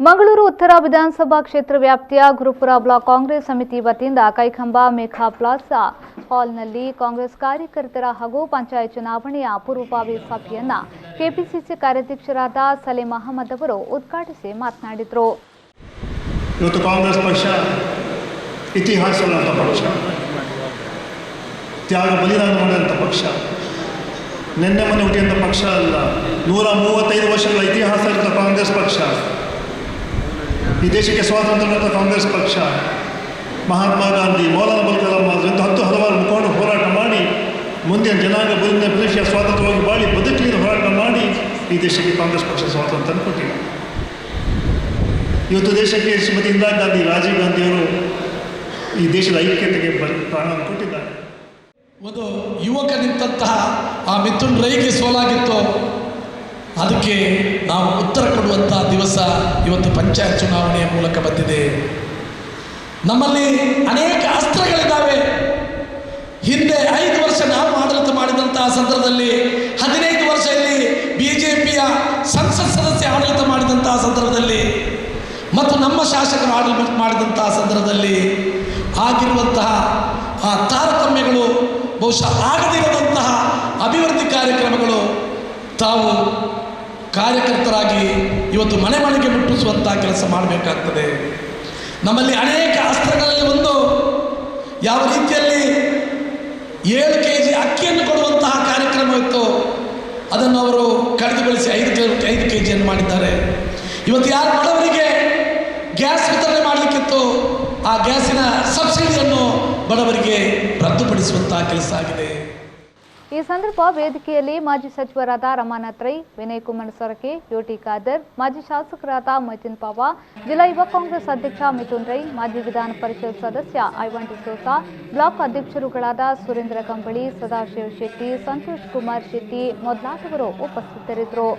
ಮಂಗಳೂರು ಉತ್ತರ ವಿಧಾನಸಭಾ ಕ್ಷೇತ್ರ ವ್ಯಾಪ್ತಿಯ ಗುರುಪುರ ಬ್ಲಾಕ್ ಕಾಂಗ್ರೆಸ್ ಸಮಿತಿ ವತಿಯಿಂದ ಕೈಕಂಬ ಮೇಘಾ ಪ್ಲಾಜಾ ಹಾಲ್ನಲ್ಲಿ ಕಾಂಗ್ರೆಸ್ ಕಾರ್ಯಕರ್ತರ ಹಾಗೂ ಪಂಚಾಯತ್ ಚುನಾವಣೆಯ ಪೂರ್ವಭಾವಿ ಸಭೆಯನ್ನು ಕೆಪಿಸಿಸಿ ಕಾರ್ಯಾಧ್ಯಕ್ಷರಾದ ಸಲೀಂ ಅಹಮದ್ ಅವರು ಉದ್ಘಾಟಿಸಿ ಮಾತನಾಡಿದರು. ಇವತ್ತು ಕಾಂಗ್ರೆಸ್ ಪಕ್ಷ ಇತಿಹಾಸದ ಪಕ್ಷ, ತ್ಯಾಗ ಬಲಿದಾನ ಮಾಡಿದಂಥ ಪಕ್ಷ, ನಿನ್ನೆ ಮೊನ್ನೆ ಹುಟ್ಟಿದಂಥ ಪಕ್ಷ ಅಲ್ಲ. 135 ವರ್ಷಗಳ ಇತಿಹಾಸ ಇರುವಂಥ ಕಾಂಗ್ರೆಸ್ ಪಕ್ಷ, ಈ ದೇಶಕ್ಕೆ ಸ್ವಾತಂತ್ರ್ಯ ನೀಡಿದ ಕಾಂಗ್ರೆಸ್ ಪಕ್ಷ, ಮಹಾತ್ಮ ಗಾಂಧಿ, ಮೌಲಾನಾ ಅಬುಲ್ ಕಲಾಂ ಅವರಿಂದ ಹಲವಾರು ಮುಖಂಡರು ಹೋರಾಟ ಮಾಡಿ ಮುಂದಿನ ಜನಾಂಗ ಮುಂದಿನ ಪ್ರದೇಶ ಸ್ವಾತಂತ್ರ್ಯವಾಗಿ ಬಾಳಿ ಬದುಕಲಿನ ಹೋರಾಟ ಮಾಡಿ ಈ ದೇಶಕ್ಕೆ ಕಾಂಗ್ರೆಸ್ ಪಕ್ಷ ಸ್ವಾತಂತ್ರ್ಯ ಕೊಟ್ಟಿಲ್ಲ. ಇವತ್ತು ದೇಶಕ್ಕೆ ಶ್ರೀಮತಿ ಇಂದಿರಾ ಗಾಂಧಿ, ರಾಜೀವ್ ಗಾಂಧಿಯವರು ಈ ದೇಶದ ಐಕ್ಯತೆಗೆ ಪ್ರಾಣವನ್ನು ಕೊಟ್ಟಿದ್ದಾರೆ. ಒಂದು ಯುವಕ ನಿಂತಹ ಆ ಮಿಥುನ್ ರೈಗೆ ಸೋಲಾಗಿತ್ತು, ಅದಕ್ಕೆ ನಾವು ಉತ್ತರ ಕೊಡುವಂಥ ದಿವಸ ಇವತ್ತು ಪಂಚಾಯತ್ ಚುನಾವಣೆಯ ಮೂಲಕ ಬಂದಿದೆ. ನಮ್ಮಲ್ಲಿ ಅನೇಕ ಅಸ್ತ್ರಗಳಿದ್ದಾವೆ. ಹಿಂದೆ 5 ವರ್ಷ ನಾವು ಆಡಳಿತ ಮಾಡಿದಂತಹ ಸಂದರ್ಭದಲ್ಲಿ, 15 ವರ್ಷ ಇಲ್ಲಿ BJPಯ ಸಂಸತ್ ಸದಸ್ಯ ಆಡಳಿತ ಮಾಡಿದಂತಹ ಸಂದರ್ಭದಲ್ಲಿ ಮತ್ತು ನಮ್ಮ ಶಾಸಕರು ಆಡಳಿತ ಮಾಡಿದಂತಹ ಸಂದರ್ಭದಲ್ಲಿ ಆಗಿರುವಂತಹ ಆ ತಾರತಮ್ಯಗಳು, ಬಹುಶಃ ಆಗದಿರದಂತಹ ಅಭಿವೃದ್ಧಿ ಕಾರ್ಯಕ್ರಮಗಳು ತಾವು ಕಾರ್ಯಕರ್ತರಾಗಿ ಇವತ್ತು ಮನೆ ಮನೆಗೆ ಮುಟ್ಟಿಸುವಂಥ ಕೆಲಸ ಮಾಡಬೇಕಾಗ್ತದೆ. ನಮ್ಮಲ್ಲಿ ಅನೇಕ ಅಸ್ತ್ರಗಳಲ್ಲಿ ಒಂದು ಯಾವ ರೀತಿಯಲ್ಲಿ 7 kg ಅಕ್ಕಿಯನ್ನು ಕೊಡುವಂತಹ ಕಾರ್ಯಕ್ರಮ ಇತ್ತು, ಅದನ್ನು ಅವರು ಕಡಿದುಗೊಳಿಸಿ 5 kg ಮಾಡಿದ್ದಾರೆ. ಇವತ್ತು ಯಾರು ಬಡವರಿಗೆ ಗ್ಯಾಸ್ ವಿತರಣೆ ಮಾಡಲಿಕ್ಕಿತ್ತು, ಆ ಗ್ಯಾಸಿನ ಸಬ್ಸಿಡಿಯನ್ನು ಬಡವರಿಗೆ ರದ್ದುಪಡಿಸುವಂತಹ ಕೆಲಸ ಆಗಿದೆ. ಈ ಸಂದರ್ಭ ವೇದಿಕೆಯಲ್ಲಿ ಮಾಜಿ ಸಚಿವರಾದ ರಮಾನಾಥ್ ರೈ, ವಿನಯ್ ಕುಮಾರ್ ಸೊರಕೆ, ಯುಟಿ ಖಾದರ್, ಮಾಜಿ ಶಾಸಕರಾದ ಮೊಯ್ತೀನ್ ಪಾವಾ, ಜಿಲ್ಲಾ ಯುವ ಕಾಂಗ್ರೆಸ್ ಅಧ್ಯಕ್ಷ ಮಿಥುನ್ ರೈ, ಮಾಜಿ ವಿಧಾನ ಪರಿಷತ್ ಸದಸ್ಯ ಐವಾನ್ ಡಿಸೋಸಾ, ಬ್ಲಾಕ್ ಅಧ್ಯಕ್ಷರುಗಳಾದ ಸುರೇಂದ್ರ ಕಂಬಳಿ, ಸದಾಶಿವ ಶೆಟ್ಟಿ, ಸಂತೋಷ್ ಕುಮಾರ್ ಶೆಟ್ಟಿ ಮೊದಲಾದವರು ಉಪಸ್ಥಿತರಿದ್ದರು.